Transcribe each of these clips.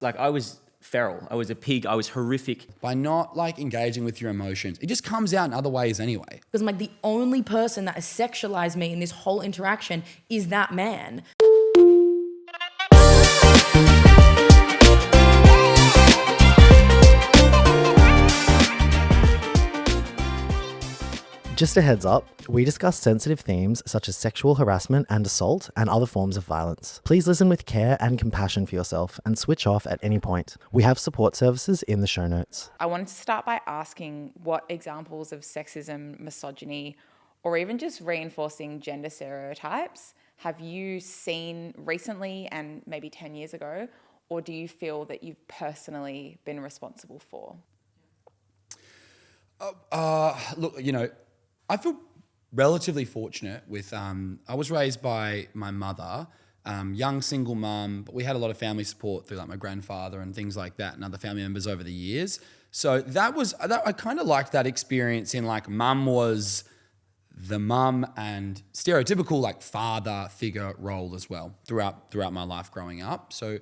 Like I was feral. I was a pig. I was horrific. By not like engaging with your emotions, it just comes out in other ways anyway. Because I'm like, the only person that has sexualized me in this whole interaction is that man. Just a heads up, we discuss sensitive themes such as sexual harassment and assault and other forms of violence. Please listen with care and compassion for yourself and switch off at any point. We have support services in the show notes. I wanted to start by asking what examples of sexism, misogyny, or even just reinforcing gender stereotypes have you seen recently and maybe 10 years ago, or do you feel that you've personally been responsible for? Look, I feel relatively fortunate with, I was raised by my mother, young single mum, but we had a lot of family support through like my grandfather and things like that and other family members over the years. So I kind of liked that experience in like mum was the mum and stereotypical like father figure role as well throughout my life growing up. So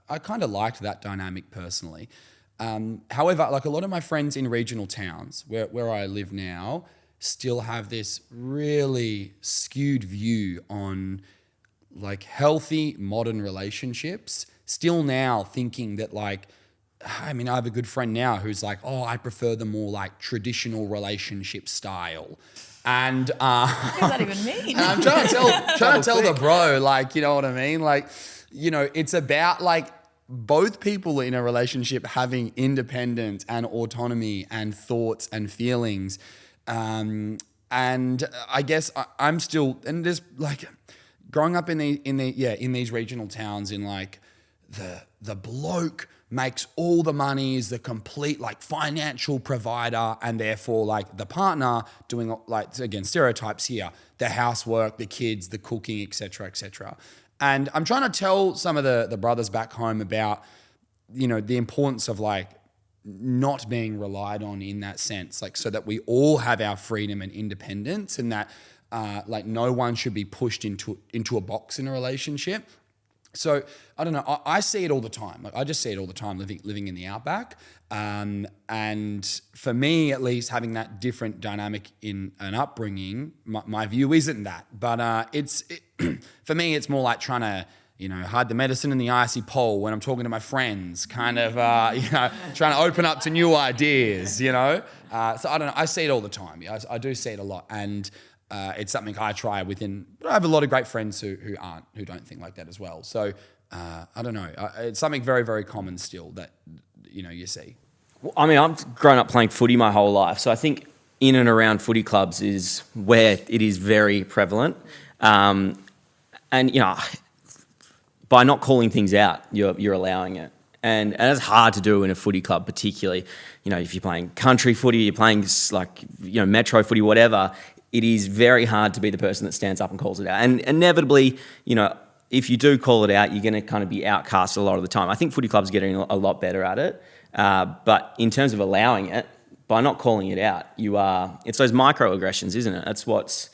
I kind of liked that dynamic personally. However, like a lot of my friends in regional towns where I live now, still have this really skewed view on like healthy modern relationships, still now thinking that like, I have a good friend now who's like, oh, I prefer the more like traditional relationship style. And What does that even mean? and I'm trying to tell the bro, like, you know what I mean? Like, it's about like both people in a relationship having independence and autonomy and thoughts and feelings. And I guess I'm still, and there's like growing up in these regional towns in like the bloke makes all the money, is the complete like financial provider, and therefore like the partner doing like, again, stereotypes here, the housework, the kids, the cooking, etc., etc. And I'm trying to tell some of the brothers back home about, the importance of like not being relied on in that sense, like so that we all have our freedom and independence, and that like no one should be pushed into a box in a relationship. So I don't know. I see it all the time. Like I just see it all the time living in the outback. And for me, at least, having that different dynamic in an upbringing, my view isn't that. But for me, it's more like trying to hide the medicine in the icy pole when I'm talking to my friends, kind of trying to open up to new ideas. So I don't know. I see it all the time. I do see it a lot, and it's something I try within. But I have a lot of great friends who don't think like that as well. So I don't know. It's something very, very common still that you see. Well, I've grown up playing footy my whole life, so I think in and around footy clubs is where it is very prevalent. And by not calling things out, you're allowing it. And it's hard to do in a footy club, particularly, if you're playing country footy, you're playing like, metro footy, whatever, it is very hard to be the person that stands up and calls it out. And inevitably, if you do call it out, you're going to kind of be outcast a lot of the time. I think footy clubs are getting a lot better at it. But in terms of allowing it, by not calling it out, it's those microaggressions, isn't it? That's what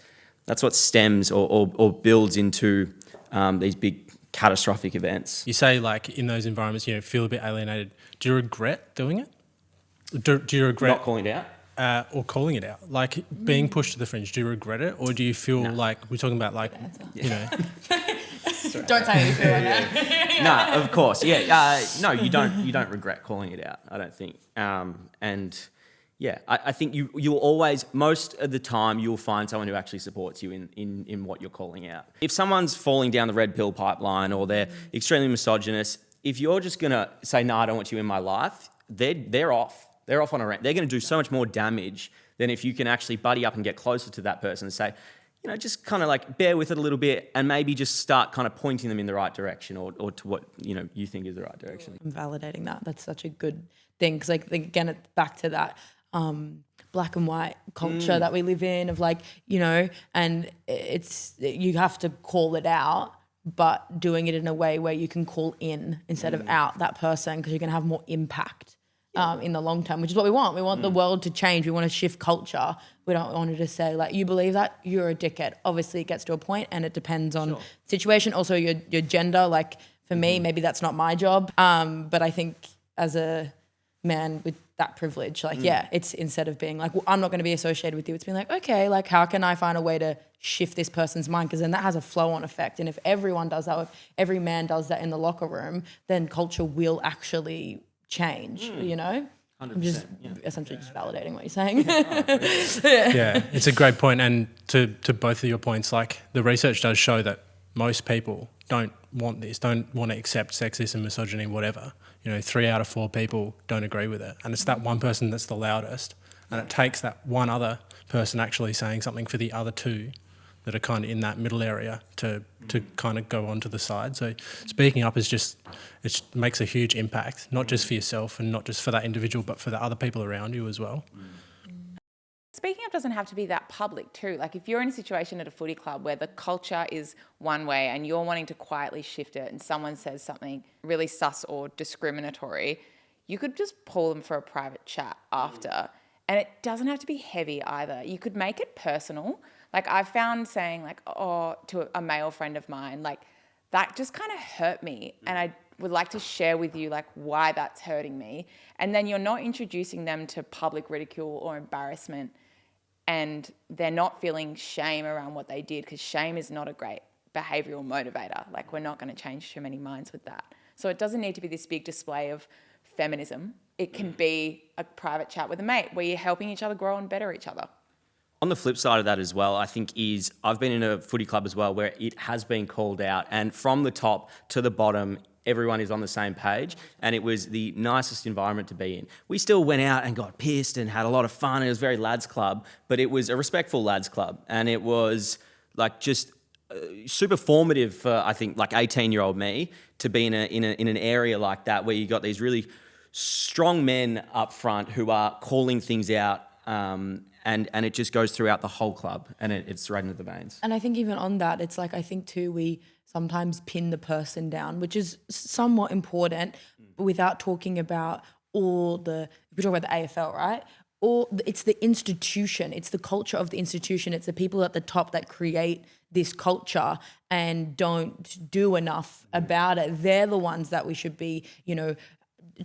stems or builds into these big catastrophic events. You say like in those environments, feel a bit alienated. Do you regret doing it? Do you regret not calling it out? Or calling it out? Like being pushed to the fringe, do you regret it? Or do you feel like, we're talking about like, Don't say how you feel right now. No, of course. Yeah. No, you don't regret calling it out, I don't think. I think you'll always, most of the time, you'll find someone who actually supports you in what you're calling out. If someone's falling down the red pill pipeline or they're extremely misogynist, if you're just going to say, no, I don't want you in my life, they're off. They're off on a rant. They're going to do so much more damage than if you can actually buddy up and get closer to that person and say, just kind of like bear with it a little bit and maybe just start kind of pointing them in the right direction or to what, you think is the right direction. I'm validating that. That's such a good thing. Because again, it's back to that black and white culture that we live in of like, and you have to call it out, but doing it in a way where you can call in instead of out that person, because you're going to have more impact in the long term, which is what we want. We want the world to change. We want to shift culture. We don't want to just say like, you believe that, you're a dickhead. Obviously it gets to a point and it depends on situation. Also your gender, like For me, maybe that's not my job. But I think as a man with that privilege, like, it's instead of being like, well, I'm not going to be associated with you, it's being like, okay, like how can I find a way to shift this person's mind? Because then that has a flow-on effect. And if everyone does that, if every man does that in the locker room, then culture will actually change, you know? I'm just essentially just validating what you're saying. Yeah, it's a great point. And to both of your points, like the research does show that most people don't want this, don't want to accept sexism, misogyny, whatever. 3 out of 4 people don't agree with it. And it's that one person that's the loudest. And it takes that one other person actually saying something for the other 2 that are kind of in that middle area to kind of go onto the side. So speaking up it makes a huge impact, not just for yourself and not just for that individual, but for the other people around you as well. Speaking up doesn't have to be that public too. Like if you're in a situation at a footy club where the culture is one way and you're wanting to quietly shift it and someone says something really sus or discriminatory, you could just pull them for a private chat after. And it doesn't have to be heavy either. You could make it personal. Like I found saying like, oh, to a male friend of mine, like that just kind of hurt me. And I would like to share with you like why that's hurting me. And then you're not introducing them to public ridicule or embarrassment. And they're not feeling shame around what they did, because shame is not a great behavioural motivator. Like we're not going to change too many minds with that. So it doesn't need to be this big display of feminism. It can be a private chat with a mate where you're helping each other grow and better each other. On the flip side of that as well, I think I've been in a footy club as well where it has been called out, and from the top to the bottom, everyone is on the same page, and it was the nicest environment to be in. We still went out and got pissed and had a lot of fun. It was very lads club, but it was a respectful lads club, and it was like just super formative for, I think, like 18-year-old me to be in an area like that where you got these really strong men up front who are calling things out, and it just goes throughout the whole club, and it's right into the veins. And I think even on that, it's like, I think too, we sometimes pin the person down, which is somewhat important, but without talking about we talk about the AFL, right? Or it's the institution, it's the culture of the institution, it's the people at the top that create this culture and don't do enough about it. They're the ones that we should be,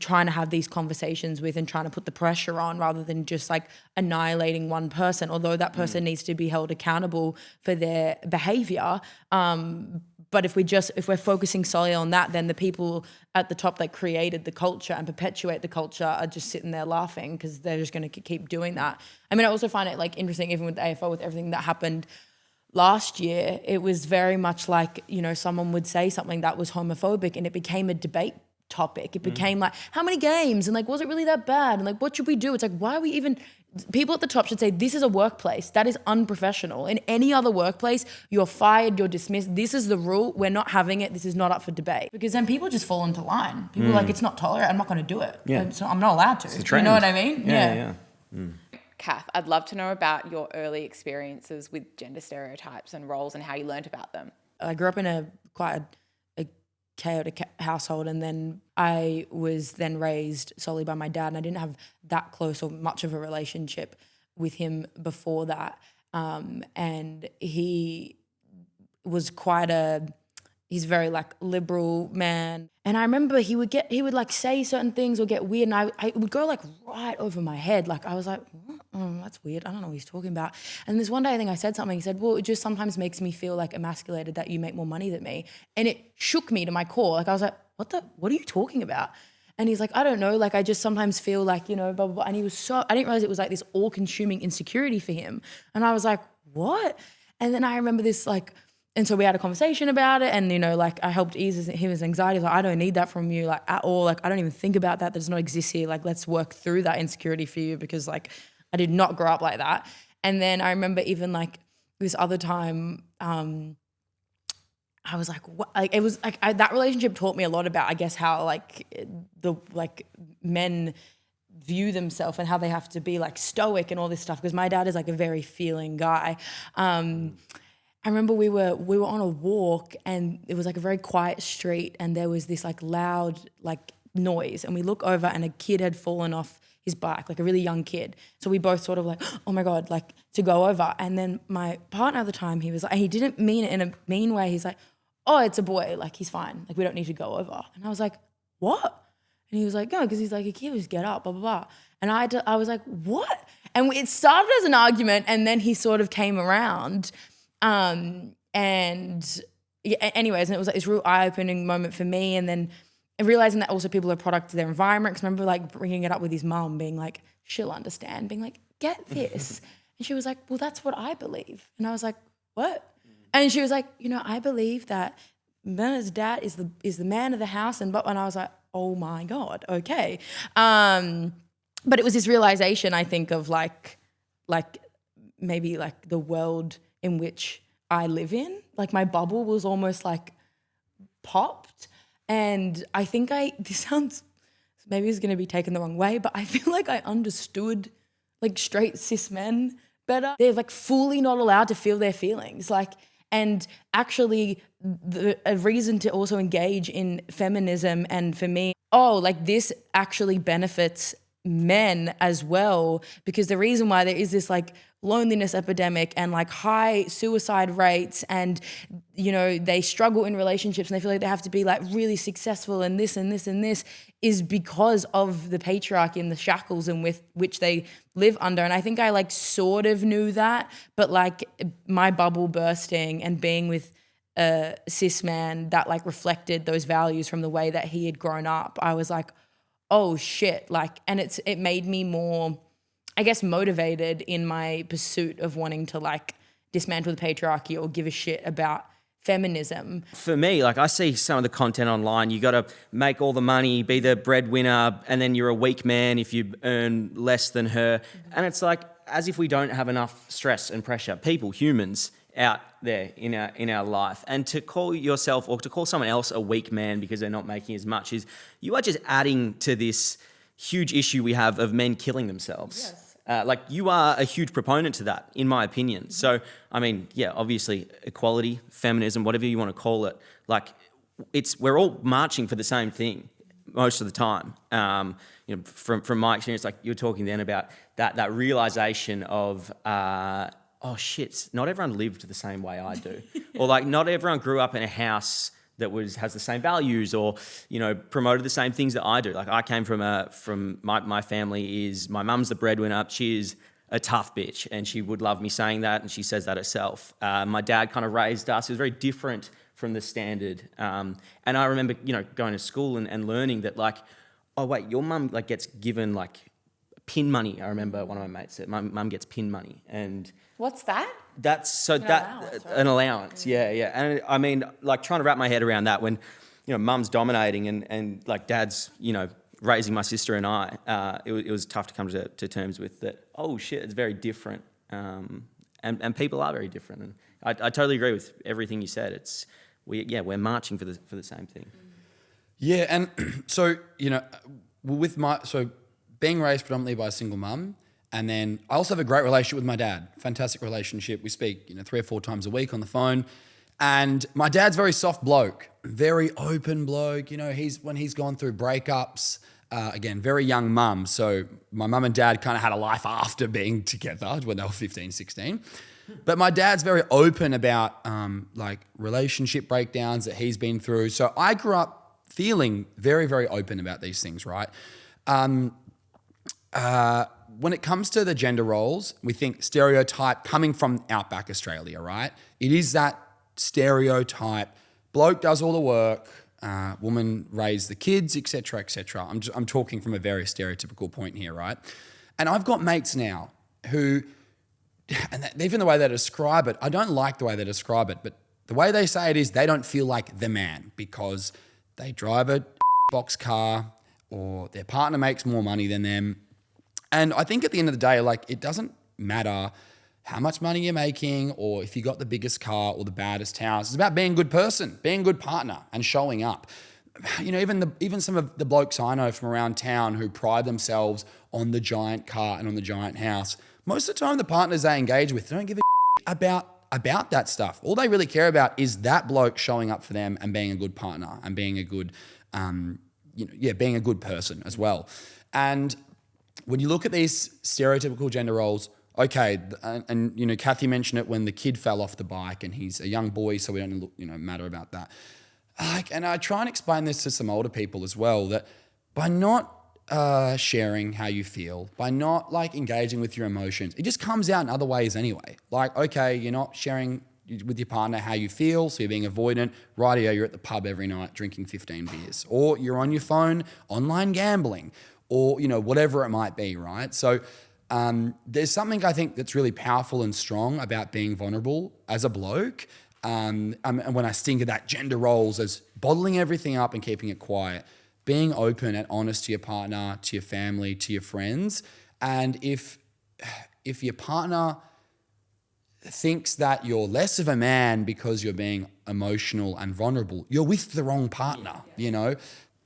trying to have these conversations with and trying to put the pressure on, rather than just like annihilating one person, although that person needs to be held accountable for their behavior. But if we're focusing solely on that, then the people at the top that created the culture and perpetuate the culture are just sitting there laughing, because they're just going to keep doing that. I mean, I also find it like interesting, even with the AFL, with everything that happened last year, it was very much like, someone would say something that was homophobic and it became a debate topic. It became like, how many games? And like, was it really that bad? And like, what should we do? It's like, why are we even... People at the top should say, this is a workplace. That is unprofessional. In any other workplace, you're fired, you're dismissed. This is the rule. We're not having it. This is not up for debate. Because then people just fall into line. People are like, it's not tolerant. I'm not going to do it. Yeah. So I'm not allowed to. It's a trend. You know what I mean? Yeah. Kath, I'd love to know about your early experiences with gender stereotypes and roles and how you learned about them. I grew up in quite a chaotic household, and then I was then raised solely by my dad, and I didn't have that close or much of a relationship with him before that. And he was he's very like liberal man. And I remember he would like say certain things or get weird, and I would go like right over my head. Like I was like, that's weird. I don't know what he's talking about. And this one day I think I said something. He said, well, it just sometimes makes me feel like emasculated that you make more money than me. And it shook me to my core. Like I was like, what are you talking about? And he's like, I don't know. Like I just sometimes feel like, blah, blah, blah. And I didn't realize it was like this all consuming insecurity for him. And I was like, what? And then I remember this like, and so we had a conversation about it, and like I helped ease his anxiety. Like I don't need that from you, like at all. Like I don't even think about that. That does not exist here. Like let's work through that insecurity for you, because like I did not grow up like that. And then I remember even like this other time, I was like, what? Like it was like that relationship taught me a lot about, I guess, how like the like men view themselves and how they have to be like stoic and all this stuff. Because my dad is like a very feeling guy. I remember we were on a walk, and it was like a very quiet street, and there was this like loud like noise, and we look over and a kid had fallen off his bike, like a really young kid. So we both sort of like, oh my God, like to go over. And then my partner at the time, he was like, he didn't mean it in a mean way. He's like, oh, it's a boy, like he's fine, like we don't need to go over. And I was like, what? And he was like, no, because he's like, a kid, just get up, blah, blah, blah. And I was like, what? And it started as an argument, and then he sort of came around. And yeah, anyways, and it was like this real eye-opening moment for me. And then realizing that also people are a product of their environment. Because I remember like bringing it up with his mum, being like, she'll understand, being like, get this. And she was like, well, that's what I believe. And I was like, what? And she was like, I believe that Bernard's dad is the man of the house. And I was like, oh my God, okay. But it was this realization, I think, of like maybe like the world in which I live in. Like my bubble was almost like popped. And I think this sounds, maybe it's going to be taken the wrong way, but I feel like I understood like straight cis men better. They're like fully not allowed to feel their feelings. And actually a reason to also engage in feminism, and for me, like this actually benefits men as well, because the reason why there is this like loneliness epidemic and like high suicide rates, and they struggle in relationships and they feel like they have to be like really successful and this and this and this, is because of the patriarchy and the shackles in which they live under. And I think I like sort of knew that, but like my bubble bursting and being with a cis man that like reflected those values from the way that he had grown up, I was like, oh shit, like, and it made me more, I guess, motivated in my pursuit of wanting to like dismantle the patriarchy or give a shit about feminism. For me, like I see some of the content online, you got to make all the money, be the breadwinner, and then you're a weak man if you earn less than her. And it's like, as if we don't have enough stress and pressure, humans out there in our life. And to call yourself or to call someone else a weak man because they're not making as much, is you are just adding to this huge issue we have of men killing themselves. Yes. Like you are a huge proponent to that, in my opinion. So, I mean, yeah, obviously equality, feminism, whatever you want to call it, like we're all marching for the same thing most of the time. From my experience, like you were talking then about that realization of, oh shit, not everyone lived the same way I do. Or like not everyone grew up in a house that has the same values or, promoted the same things that I do. Like I came from my family is, my mum's the breadwinner. She is a tough bitch and she would love me saying that, and she says that herself. My dad kind of raised us. It was very different from the standard. And I remember, going to school and learning that like, oh wait, your mum like gets given like pin money. I remember one of my mates said, my mum gets pin money. And what's that? That's an allowance, right? An allowance, yeah. And I mean, like trying to wrap my head around that when, mum's dominating and like dad's, raising my sister and I, it was tough to come to terms with that. Oh shit, it's very different, and people are very different. And I totally agree with everything you said. We're marching for the same thing. Yeah, and so being raised predominantly by a single mum. And then I also have a great relationship with my dad. Fantastic relationship. We speak, 3 or 4 times a week on the phone. And my dad's very soft bloke, very open bloke. When he's gone through breakups, again, very young mum. So my mum and dad kind of had a life after being together when they were 15, 16. But my dad's very open about like relationship breakdowns that he's been through. So I grew up feeling very, very open about these things, right? When it comes to the gender roles, we think stereotype coming from outback Australia, right? It is that stereotype. Bloke does all the work, woman raise the kids, etc., etc. I'm talking from a very stereotypical point here, right? And I've got mates now who, and even the way they describe it, I don't like the way they describe it, but the way they say it is they don't feel like the man because they drive a box car or their partner makes more money than them. And I think at the end of the day, like it doesn't matter how much money you're making or if you got the biggest car or the baddest house. It's about being a good person, being a good partner and showing up. Even some of the blokes I know from around town who pride themselves on the giant car and on the giant house, most of the time the partners they engage with don't give a about that stuff. All they really care about is that bloke showing up for them and being a good partner and being a good, being a good person as well. And when you look at these stereotypical gender roles, okay, and you know, Kathy mentioned it when the kid fell off the bike, and he's a young boy, so we don't look, you know, matter about that. And I try and explain this to some older people as well, that by not sharing how you feel, by not like engaging with your emotions, it just comes out in other ways anyway. Like, okay, you're not sharing with your partner how you feel, so you're being avoidant. Rightio, you're at the pub every night drinking 15 beers, or you're on your phone online gambling, or you know, whatever it might be, right? So there's something I think that's really powerful and strong about being vulnerable as a bloke. And when I think of that gender roles as bottling everything up and keeping it quiet, being open and honest to your partner, to your family, to your friends. And if your partner thinks that you're less of a man because you're being emotional and vulnerable, you're with the wrong partner, you know?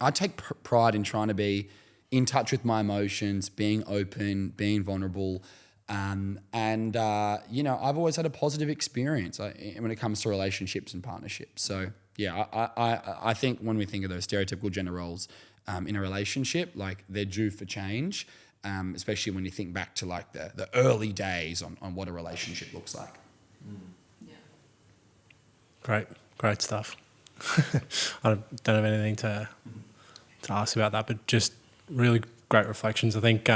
I take pride in trying to be in touch with my emotions, being open, being vulnerable. You know, I've always had a positive experience when it comes to relationships and partnerships. So yeah, I think when we think of those stereotypical gender roles in a relationship, like they're due for change, especially when you think back to like the early days on what a relationship looks like. Great stuff. I don't have anything to ask about that, but just really great reflections. I think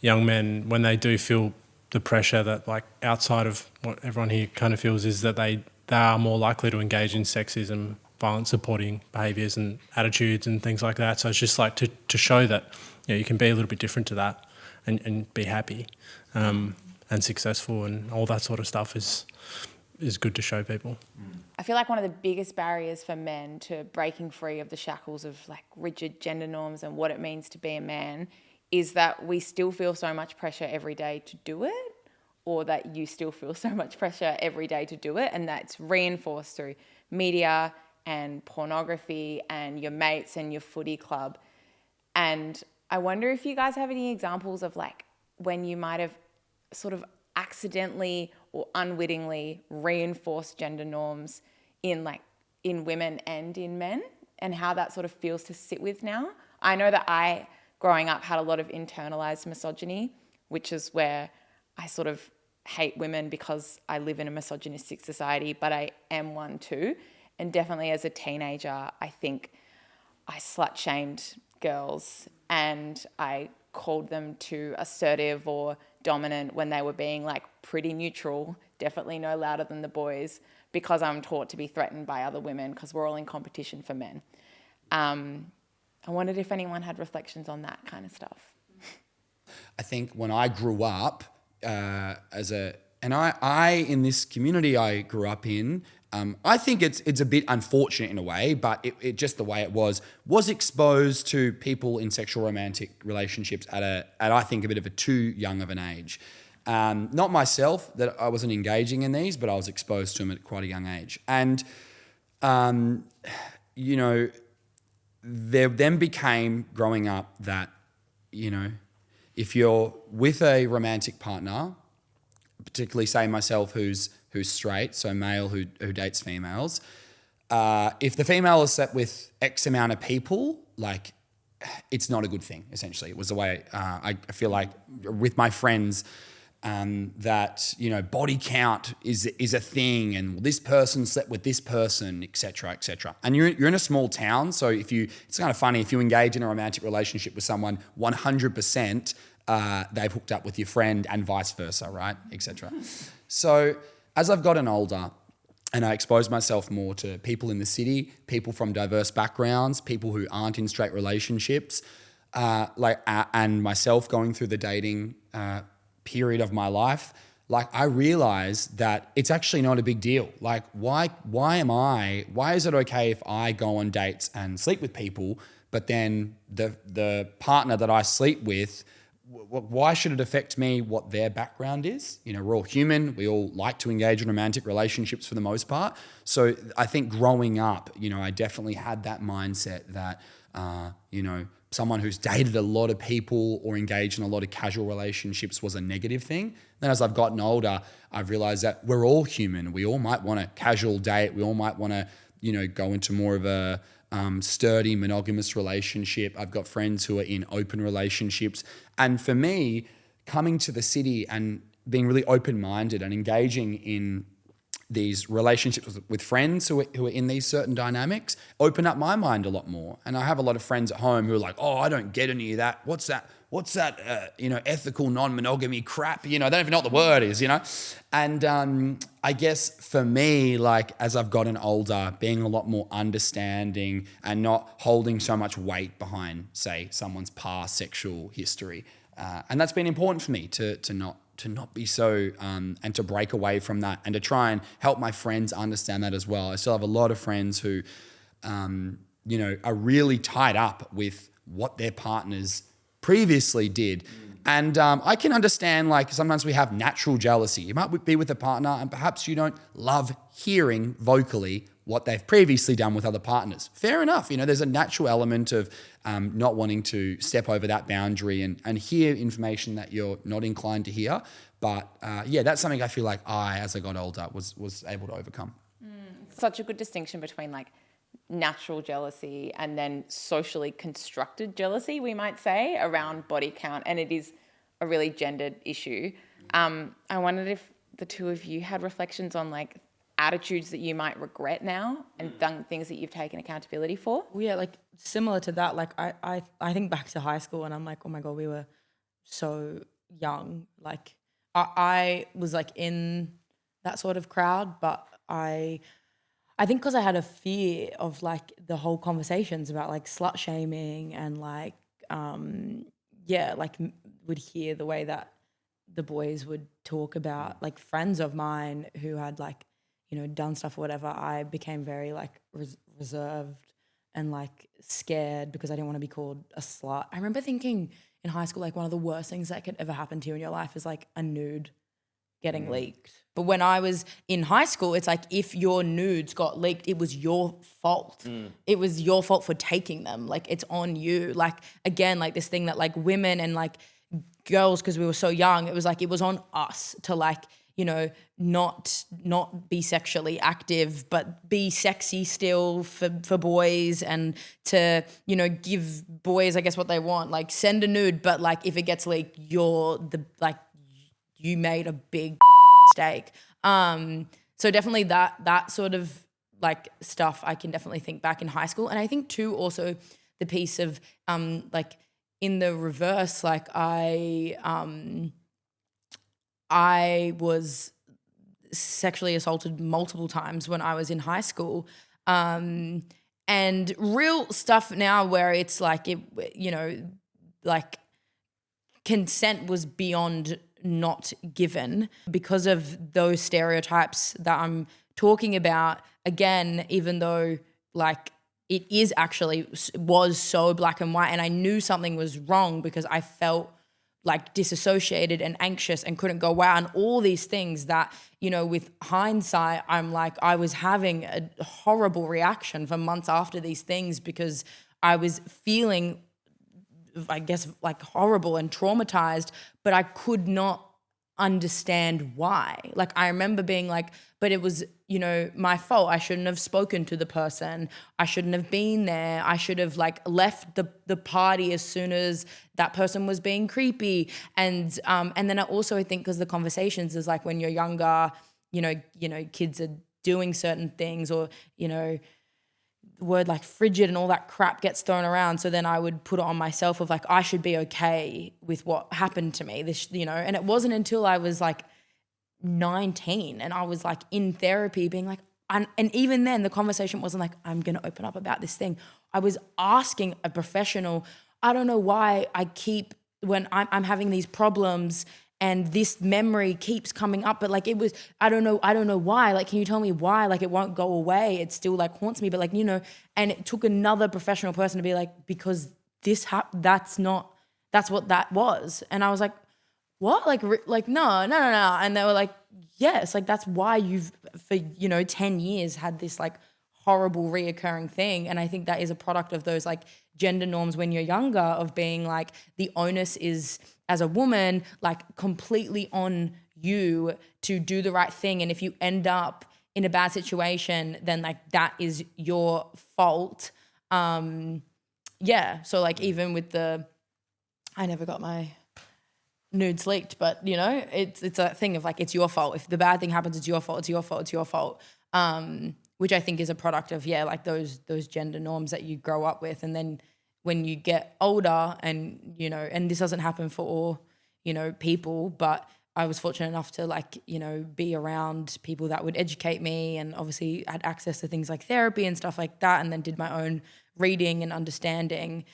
young men, when they do feel the pressure that like outside of what everyone here kind of feels, is that they are more likely to engage in sexism, violence supporting behaviours and attitudes and things like that. So it's just like to show that, you know, you can be a little bit different to that and be happy and successful, and all that sort of stuff is good to show people. I feel like one of the biggest barriers for men to breaking free of the shackles of like rigid gender norms and what it means to be a man is that we still feel so much pressure every day to do it, or that you still feel so much pressure every day to do it, and that's reinforced through media and pornography and your mates and your footy club. And I wonder if you guys have any examples of like when you might have sort of accidentally or unwittingly reinforced gender norms in women and in men, and how that sort of feels to sit with now. I know that I, growing up, had a lot of internalized misogyny, which is where I sort of hate women because I live in a misogynistic society, but I am one too. And definitely as a teenager, I think I slut-shamed girls and I called them too assertive or dominant when they were being like pretty neutral, definitely no louder than the boys, because I'm taught to be threatened by other women because we're all in competition for men. I wondered if anyone had reflections on that kind of stuff. I think when I grew up I in this community I grew up in, I think it's a bit unfortunate in a way, but it just the way it was exposed to people in sexual romantic relationships at I think a bit of a too young of an age. Not myself, that I wasn't engaging in these, but I was exposed to them at quite a young age. And, you know, there then became growing up that, you know, if you're with a romantic partner, particularly say myself who's straight, so male who dates females, if the female is set with X amount of people, like it's not a good thing, essentially. It was the way I feel like with my friends, that, you know, body count is a thing, and this person slept with this person, etc., etc. And you're in a small town, so it's kind of funny if you engage in a romantic relationship with someone, 100% they've hooked up with your friend and vice versa, right, etc. So as I've gotten older and I expose myself more to people in the city, people from diverse backgrounds, people who aren't in straight relationships, and myself going through the dating period of my life, like I realized that it's actually not a big deal. Like why is it okay if I go on dates and sleep with people, but then the partner that I sleep with, why should it affect me what their background is? You know, we're all human. We all like to engage in romantic relationships for the most part. So I think growing up, you know, I definitely had that mindset that, you know, someone who's dated a lot of people or engaged in a lot of casual relationships was a negative thing. Then as I've gotten older, I've realized that we're all human. We all might want a casual date. We all might want to, you know, go into more of a sturdy monogamous relationship. I've got friends who are in open relationships. And for me, coming to the city and being really open-minded and engaging in these relationships with friends who are in these certain dynamics open up my mind a lot more. And I have a lot of friends at home who are like, oh, I don't get any of that. What's that? Ethical non-monogamy crap? They don't even know what the word is, And I guess for me, like as I've gotten older, being a lot more understanding and not holding so much weight behind, say, someone's past sexual history. And that's been important for me to not be so, and to break away from that and to try and help my friends understand that as well. I still have a lot of friends who, are really tied up with what their partners previously did. And I can understand, like, sometimes we have natural jealousy. You might be with a partner and perhaps you don't love hearing vocally what they've previously done with other partners. Fair enough. There's a natural element of not wanting to step over that boundary and hear information that you're not inclined to hear. But that's something I feel like as I got older, was able to overcome. Such a good distinction between like natural jealousy and then socially constructed jealousy, we might say, around body count. And it is a really gendered issue. I wondered if the two of you had reflections on like attitudes that you might regret now and things that you've taken accountability for. Well, yeah, like similar to that, like I think back to high school and I'm like, oh my God, we were so young. Like I was like in that sort of crowd, but I think because I had a fear of like the whole conversations about like slut shaming and like, would hear the way that the boys would talk about like friends of mine who had like, done stuff or whatever. I became very like reserved and like scared because I didn't want to be called a slut. I remember thinking in high school, like one of the worst things that could ever happen to you in your life is like a nude getting leaked. But when I was in high school, it's like if your nudes got leaked, it was your fault. It was your fault for taking them. Like it's on you. Like again, like this thing that like women and like girls, because we were so young, it was like it was on us to like, not be sexually active, but be sexy still for boys and to, give boys, I guess, what they want. Like send a nude, but like if it gets leaked, you made a big mistake. So definitely that sort of like stuff I can definitely think back in high school. And I think too also the piece of like in the reverse, like I was sexually assaulted multiple times when I was in high school. And real stuff now where it's like, like consent was beyond not given because of those stereotypes that I'm talking about. Again, even though like it was so black and white and I knew something was wrong because I felt like disassociated and anxious and couldn't go out and all these things that, with hindsight, I'm like, I was having a horrible reaction for months after these things because I was feeling, I guess, like horrible and traumatized, but I could not understand why. Like I remember being like, but it was, my fault. I shouldn't have spoken to the person. I shouldn't have been there. I should have like left the party as soon as that person was being creepy. And then I also think because the conversations is like when you're younger, kids are doing certain things or, the word like frigid and all that crap gets thrown around. So then I would put it on myself of like, I should be okay with what happened to me, and it wasn't until I was like 19 and I was like in therapy being like, and even then the conversation wasn't like, I'm going to open up about this thing. I was asking a professional, I don't know why when I'm having these problems and this memory keeps coming up, but like it was, I don't know why. Like, can you tell me why? Like, it won't go away. It still like haunts me, but like, and it took another professional person to be like, because that's what that was. And I was like, what? Like, no. And they were like, yes, like that's why you've, for, 10 years had this like horrible reoccurring thing. And I think that is a product of those like gender norms when you're younger of being like the onus is, as a woman, like completely on you to do the right thing. And if you end up in a bad situation, then like that is your fault. So like even with I never got my nudes leaked, but you know, it's a thing of like, it's your fault. If the bad thing happens, it's your fault. It's your fault. It's your fault. Which I think is a product of like those gender norms that you grow up with, and then when you get older, and you know, and this doesn't happen for all, you know, people, but I was fortunate enough to like, you know, be around people that would educate me, and obviously had access to things like therapy and stuff like that, and then did my own reading and understanding,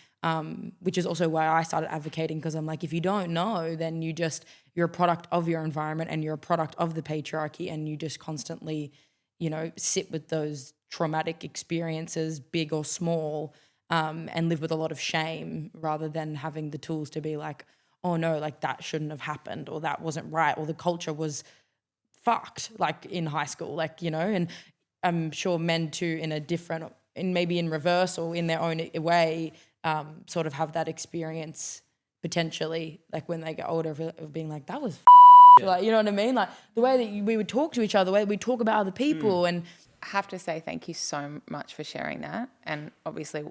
which is also why I started advocating, because I'm like, if you don't know, then you're a product of your environment, and you're a product of the patriarchy, and you just constantly, you know, sit with those traumatic experiences, big or small, and live with a lot of shame, rather than having the tools to be like, oh no, like that shouldn't have happened, or that wasn't right, or the culture was fucked, like in high school, like, you know. And I'm sure men too, maybe in reverse or in their own way, sort of have that experience potentially, like when they get older, of being like, that was like, you know what I mean? Like the way that we would talk to each other, the way we talk about other people. And I have to say thank you so much for sharing that, and obviously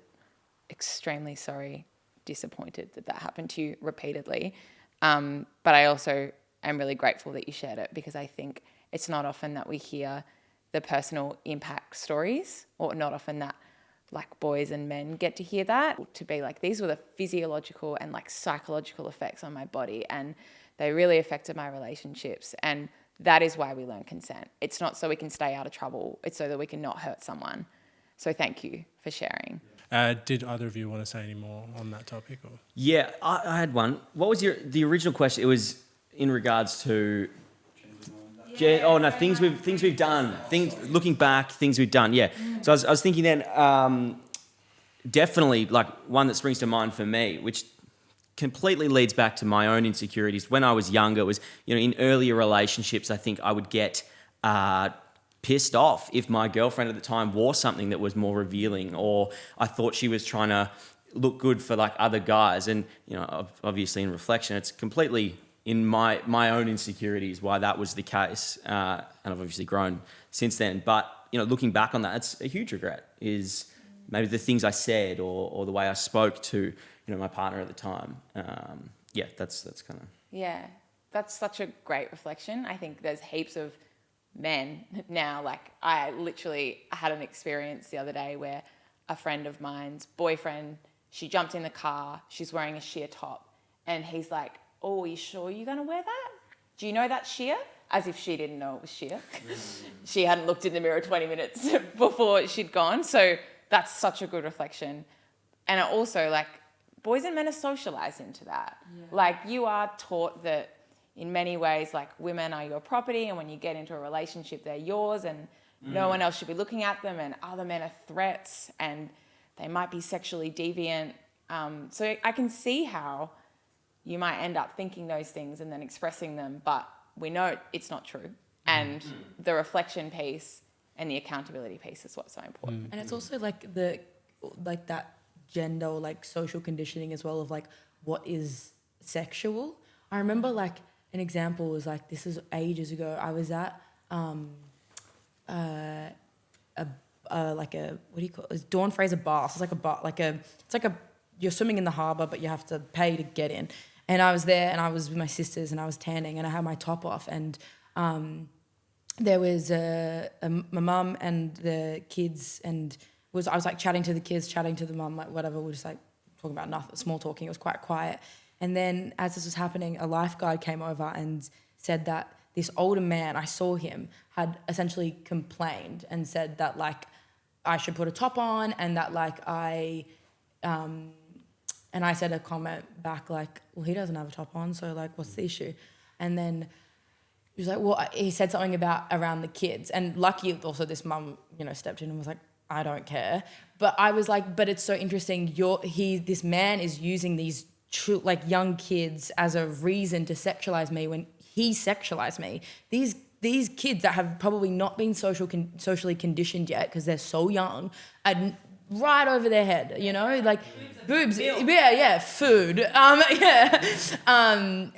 extremely sorry, disappointed that happened to you repeatedly. But I also am really grateful that you shared it, because I think it's not often that we hear the personal impact stories, or not often that like boys and men get to hear that, to be like, these were the physiological and like psychological effects on my body, and they really affected my relationships. And that is why we learn consent. It's not so we can stay out of trouble. It's so that we can not hurt someone. So thank you for sharing. Did either of you want to say any more on that topic? Or? Yeah, I had one. What was the original question? It was in regards to things we've done. Looking back, things we've done. Yeah. So I was thinking then, definitely like one that springs to mind for me, which completely leads back to my own insecurities. When I was younger, was, you know, in earlier relationships, I think I would get pissed off if my girlfriend at the time wore something that was more revealing, or I thought she was trying to look good for like other guys. And, you know, obviously in reflection, it's completely in my own insecurities why that was the case. And I've obviously grown since then. But, you know, looking back on that, it's a huge regret, is maybe the things I said or the way I spoke to, you know, my partner at the time. That's kind of... Yeah, that's such a great reflection. I think there's heaps of men now, like I literally had an experience the other day where a friend of mine's boyfriend, she jumped in the car, she's wearing a sheer top, and he's like, oh, are you sure you're going to wear that? Do you know that's sheer? As if she didn't know it was sheer. She hadn't looked in the mirror 20 minutes before she'd gone. So that's such a good reflection. And it also, like, boys and men are socialized into that. Yeah. Like, you are taught that in many ways, like, women are your property, and when you get into a relationship, they're yours, and no one else should be looking at them, and other men are threats, and they might be sexually deviant. So I can see how you might end up thinking those things and then expressing them, but we know it's not true. And the reflection piece and the accountability piece is what's so important. And it's also like that gender or like social conditioning as well, of like what is sexual. I remember like an example was like, this is ages ago. I was at like a, what do you call it? It's Dawn Fraser bar. So it's like a bar, it's like you're swimming in the harbour, but you have to pay to get in. And I was there, and I was with my sisters, and I was tanning, and I had my top off, and there was my mum and the kids, and I was like chatting to the kids, chatting to the mum, like whatever. We're just like talking about nothing, small talking. It was quite quiet. And then as this was happening, a lifeguard came over and said that this older man, I saw him, had essentially complained and said that like I should put a top on, and that like and I said a comment back like, well, he doesn't have a top on, so like what's the issue? And then he was like, well, he said something about around the kids. And lucky also this mum, you know, stepped in and was like, I don't care. But I was like, but it's so interesting. This man is using these like young kids as a reason to sexualize me when he sexualized me. These kids that have probably not been socially conditioned yet because they're so young, right over their head, you know, like boobs, food,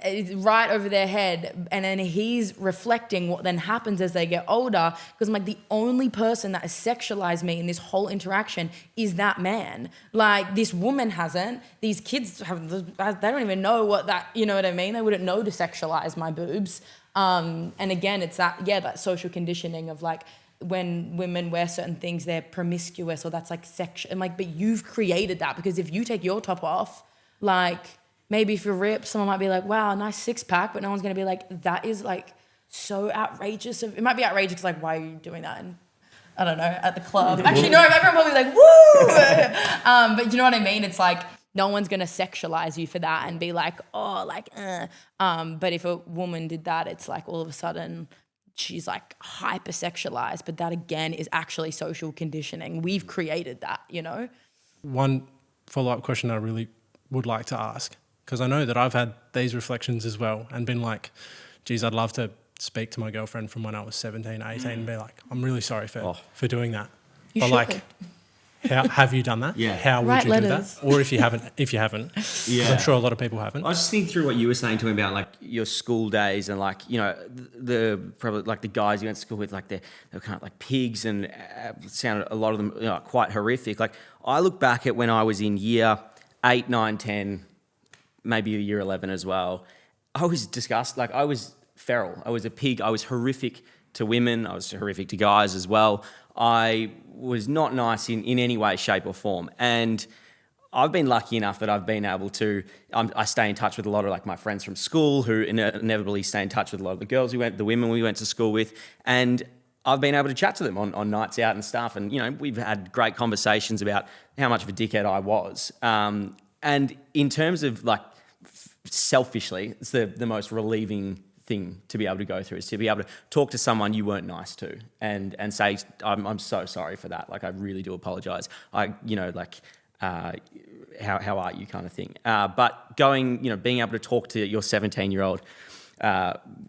it's right over their head. And then he's reflecting what then happens as they get older, because I'm like, the only person that has sexualized me in this whole interaction is that man. Like, this woman hasn't, these kids they don't even know what that, you know what I mean? They wouldn't know to sexualize my boobs. And again, it's that social conditioning of like, when women wear certain things, they're promiscuous, or that's like sexual. And like, but you've created that, because if you take your top off, like, maybe if you're ripped, someone might be like, wow, nice six pack, but no one's gonna be like, that is like so outrageous. It might be outrageous because like, why are you doing that? And I don't know, at the club. Actually, no, everyone probably like, woo! But you know what I mean? It's like, no one's gonna sexualize you for that and be like, oh, like, but if a woman did that, it's like all of a sudden she's like hypersexualized, but that again is actually social conditioning. We've created that, you know? One follow-up question I really would like to ask, because I know that I've had these reflections as well and been like, geez, I'd love to speak to my girlfriend from when I was 17, 18 and be like, I'm really sorry for doing that. You but should. like, how have you done that? Yeah. How would Write you letters. do that? Or if you haven't, because I'm sure a lot of people haven't. I was just thinking through what you were saying to me about like your school days and like, you know, the probably like the guys you went to school with, like they were kind of like pigs and sounded a lot of them, you know, quite horrific. Like, I look back at when I was in year 8, 9, 10, maybe year 11 as well. I was disgusted. Like, I was feral. I was a pig. I was horrific to women. I was horrific to guys as well. I was not nice in any way, shape or form. And I've been lucky enough that I've been able to, I stay in touch with a lot of like my friends from school who inevitably stay in touch with a lot of the women we went to school with. And I've been able to chat to them on nights out and stuff. And, you know, we've had great conversations about how much of a dickhead I was. And in terms of like selfishly, it's the most relieving thing to be able to go through, is to be able to talk to someone you weren't nice to and say, I'm so sorry for that. Like, I really do apologize. You know, like, how are you kind of thing. But going, you know, being able to talk to your 17-year-old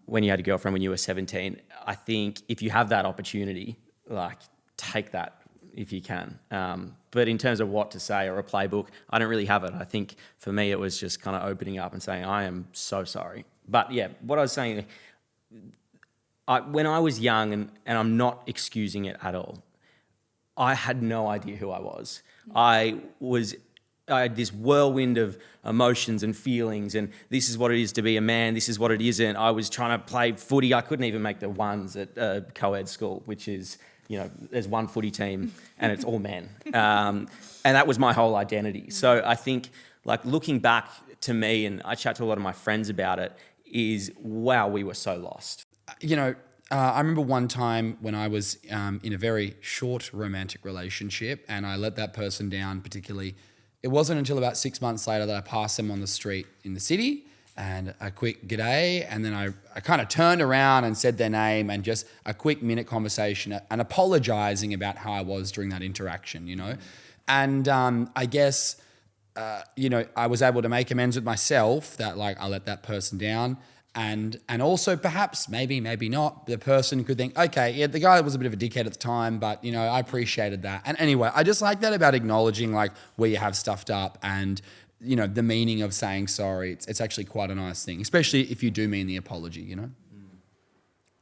when you had a girlfriend when you were 17, I think if you have that opportunity, like, take that if you can. But in terms of what to say or a playbook, I don't really have it. I think for me, it was just kind of opening up and saying, I am so sorry. But yeah, what I was saying, when I was young, and I'm not excusing it at all, I had no idea who I was. I had this whirlwind of emotions and feelings, and this is what it is to be a man, this is what it isn't. I was trying to play footy. I couldn't even make the ones at co-ed school, which is, you know, there's one footy team and it's all men. And that was my whole identity. So I think, like, looking back to me, and I chat to a lot of my friends about it, is, wow, we were so lost. You know, I remember one time when I was in a very short romantic relationship and I let that person down particularly. It wasn't until about 6 months later that I passed them on the street in the city and a quick g'day, and then I kind of turned around and said their name and just a quick minute conversation and apologizing about how I was during that interaction, you know. And I guess, you know, I was able to make amends with myself that, like, I let that person down. And also perhaps, maybe not, the person could think, okay, yeah, the guy was a bit of a dickhead at the time, but, you know, I appreciated that. And anyway, I just like that about acknowledging, like, where you have stuffed up and, you know, the meaning of saying sorry. It's actually quite a nice thing, especially if you do mean the apology, you know?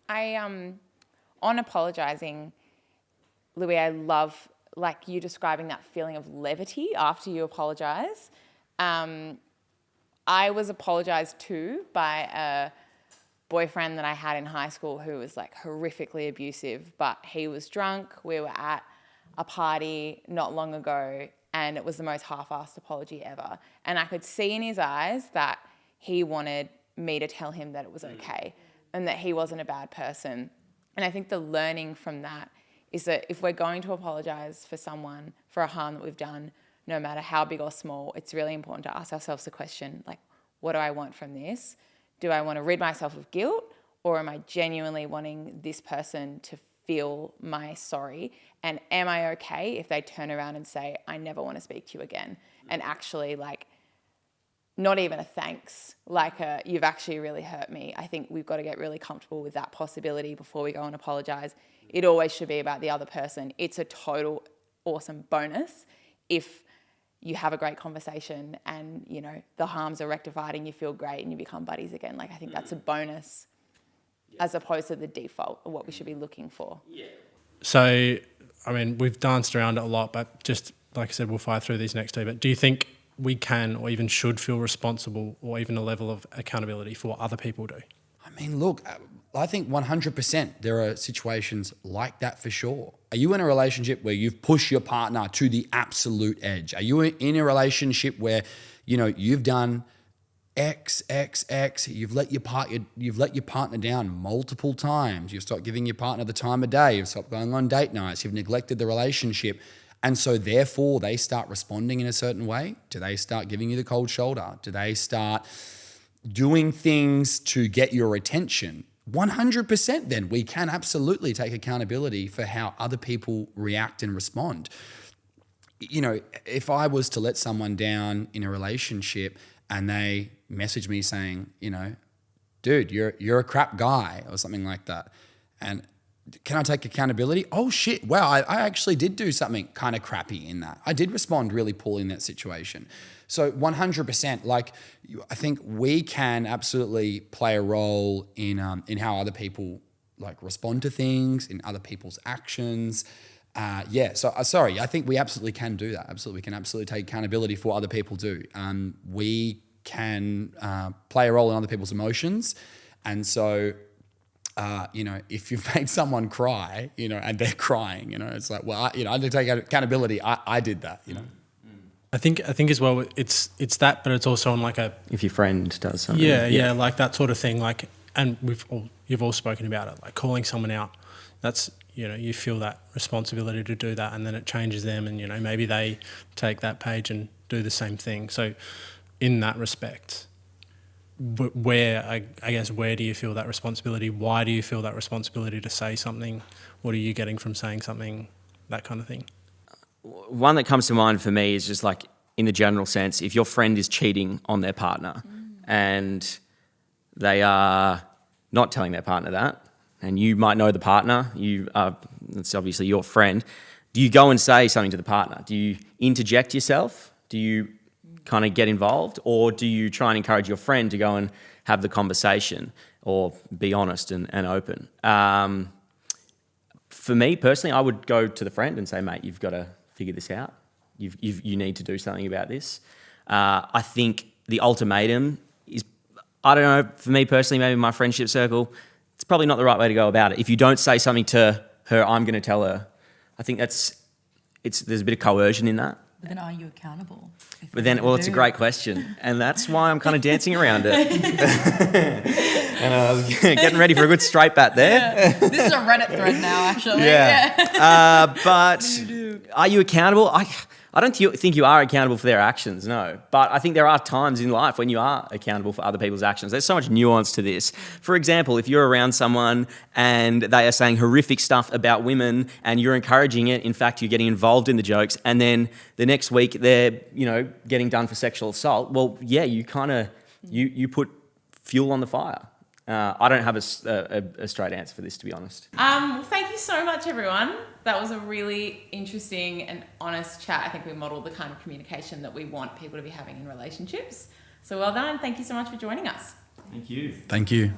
On apologising, Louis, I love, like, you describing that feeling of levity after you apologise. I was apologised to by a boyfriend that I had in high school who was, like, horrifically abusive, but he was drunk. We were at a party not long ago and it was the most half-assed apology ever. And I could see in his eyes that he wanted me to tell him that it was okay and that he wasn't a bad person. And I think the learning from that is that if we're going to apologise for someone for a harm that we've done, no matter how big or small, it's really important to ask ourselves the question, like, what do I want from this? Do I want to rid myself of guilt, or am I genuinely wanting this person to feel my sorry? And am I okay if they turn around and say, I never want to speak to you again? And actually, like, not even a thanks, like you've actually really hurt me. I think we've got to get really comfortable with that possibility before we go and apologise. It always should be about the other person. It's a total awesome bonus if you have a great conversation and, you know, the harms are rectified and you feel great and you become buddies again. Like, I think that's a bonus as opposed to the default of what we should be looking for. So, I mean, we've danced around it a lot, but just like I said, we'll fire through these next two. But do you think we can or even should feel responsible or even a level of accountability for what other people do? I mean, look, I think 100% there are situations like that for sure. Are you in a relationship where you've pushed your partner to the absolute edge? Are you in a relationship where, you know, you've done X, you've let your partner down multiple times. You've stopped giving your partner the time of day. You've stopped going on date nights. You've neglected the relationship. And so therefore they start responding in a certain way. Do they start giving you the cold shoulder? Do they start doing things to get your attention? 100% then we can absolutely take accountability for how other people react and respond. You know, if I was to let someone down in a relationship and they message me saying, you know, dude, you're a crap guy or something like that, and can I take accountability? Oh shit, wow, I actually did do something kind of crappy in that. I did respond really poorly in that situation. So 100%, like, I think we can absolutely play a role in how other people like respond to things, in other people's actions. I think we absolutely can do that. Absolutely, we can absolutely take accountability for what other people do. We can play a role in other people's emotions, and so you know, if you've made someone cry, you know, and they're crying, you know, it's like, well, I did take accountability. I did that, you know. I think as well, it's that, but it's also on like a, If your friend does something. yeah, like that sort of thing. Like, and you've all spoken about it, like calling someone out. That's, you know, you feel that responsibility to do that, and then it changes them, and, you know, maybe they take that page and do the same thing. So in that respect, where do you feel that responsibility? Why do you feel that responsibility to say something? What are you getting from saying something? That kind of thing. One that comes to mind for me is just like, in the general sense, if your friend is cheating on their partner and they are not telling their partner that, and you might know the partner, it's obviously your friend, do you go and say something to the partner? Do you interject yourself? Do you kind of get involved, or do you try and encourage your friend to go and have the conversation or be honest and open? For me personally, I would go to the friend and say, mate, you've got to figure this out. You need to do something about this. I think the ultimatum is, I don't know, for me personally, maybe in my friendship circle, it's probably not the right way to go about it. If you don't say something to her, I'm going to tell her. I think there's a bit of coercion in that. But then are you accountable? But then, well, it's a great question. And that's why I'm kind of dancing around it. And I was getting ready for a good straight bat there. Yeah. This is a Reddit thread now, actually. Yeah. But are you accountable? I don't think you are accountable for their actions, no. But I think there are times in life when you are accountable for other people's actions. There's so much nuance to this. For example, if you're around someone and they are saying horrific stuff about women and you're encouraging it, in fact, you're getting involved in the jokes, and then the next week they're, you know, getting done for sexual assault, well, yeah, you kind of, you put fuel on the fire. I don't have a straight answer for this, to be honest. Well, thank you so much, everyone. That was a really interesting and honest chat. I think we modelled the kind of communication that we want people to be having in relationships. So well done. Thank you so much for joining us. Thank you. Thank you.